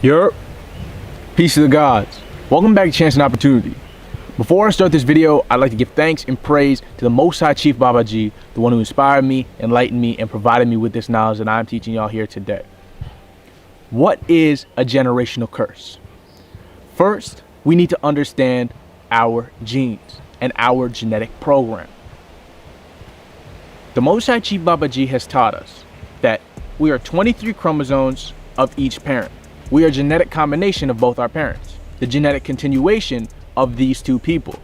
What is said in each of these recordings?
Yup. Peace to the gods. Welcome back to Chance and Opportunity. Before I start this video, I'd like to give thanks and praise to the Most High Chief Babaji, the one who inspired me, enlightened me, and provided me with this knowledge that I'm teaching y'all here today. What is a generational curse? First, we need to understand our genes and our genetic program. The Most High Chief Babaji has taught us that we are 23 chromosomes of each parent. We are a genetic combination of both our parents, the genetic continuation of these two people.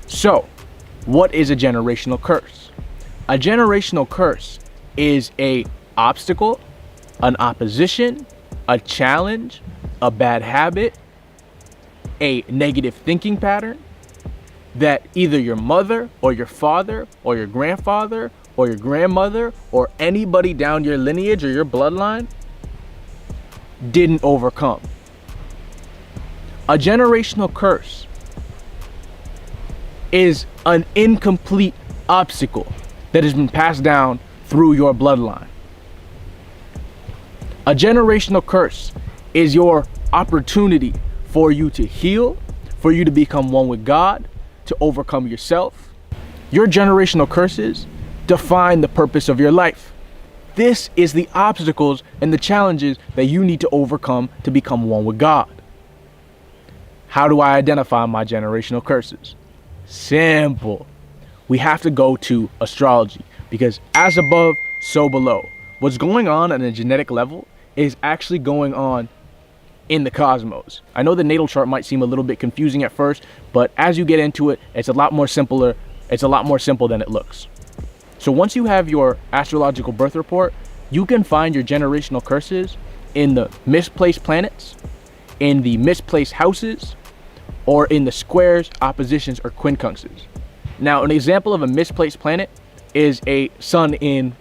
So, what is a generational curse? A generational curse is an obstacle, an opposition, a challenge, a bad habit, a negative thinking pattern that either your mother or your father or your grandfather or your grandmother or anybody down your lineage or your bloodline didn't overcome. A generational curse is an incomplete obstacle that has been passed down through your bloodline. A generational curse is your opportunity for you to heal, for you to become one with God, to overcome yourself. Your generational curses define the purpose of your life. This is the obstacles and the challenges that you need to overcome to become one with God. How do I identify my generational curses? Simple. We have to go to astrology, because as above, so below. What's going on a genetic level is actually going on in the cosmos. I know the natal chart might seem a little bit confusing at first, but as you get into it, it's a lot more simple than it looks. So once you have your astrological birth report, you can find your generational curses in the misplaced planets, in the misplaced houses, or in the squares, oppositions, or quincunxes. Now, an example of a misplaced planet is a sun in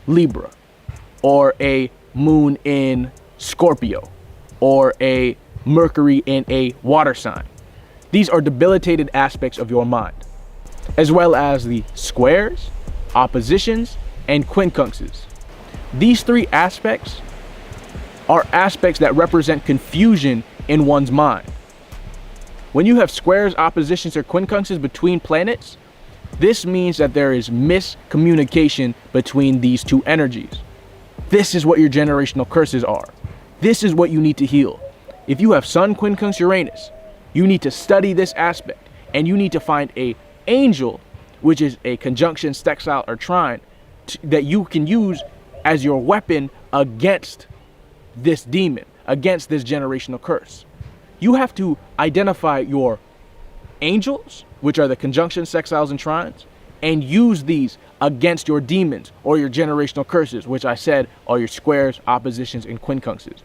Libra, or a moon in Scorpio, or a Mercury in a water sign. These are debilitated aspects of your mind, as well as the squares, oppositions, and quincunxes. These three aspects are aspects that represent confusion in one's mind. When you have squares, oppositions, or quincunxes between planets, this means that there is miscommunication between these two energies. This is what your generational curses are. This is what you need to heal. If you have Sun, quincunx, Uranus, you need to study this aspect, and you need to find an angel, which is a conjunction, sextile, or trine, that you can use as your weapon against this demon, against this generational curse. You have to identify your angels, which are the conjunctions, sextiles, and trines, and use these against your demons or your generational curses, which I said are your squares, oppositions, and quincunxes.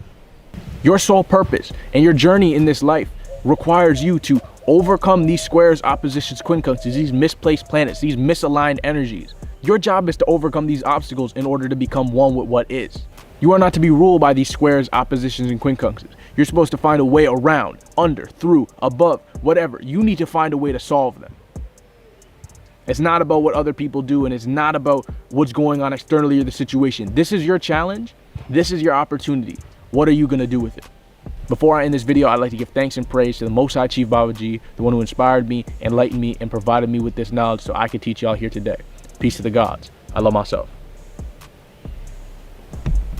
Your sole purpose and your journey in this life requires you to overcome these squares, oppositions, quincunxes, these misplaced planets, these misaligned energies. Your job is to overcome these obstacles in order to become one with what is. You are not to be ruled by these squares, oppositions, and quincunxes. You're supposed to find a way around, under, through, above, whatever. You need to find a way to solve them. It's not about what other people do, and it's not about what's going on externally or the situation. This is your challenge. This is your opportunity. What are you going to do with it? Before I end this video, I'd like to give thanks and praise to the Most High Chief Babaji, the one who inspired me, enlightened me, and provided me with this knowledge so I could teach y'all here today. Peace to the gods. I love myself.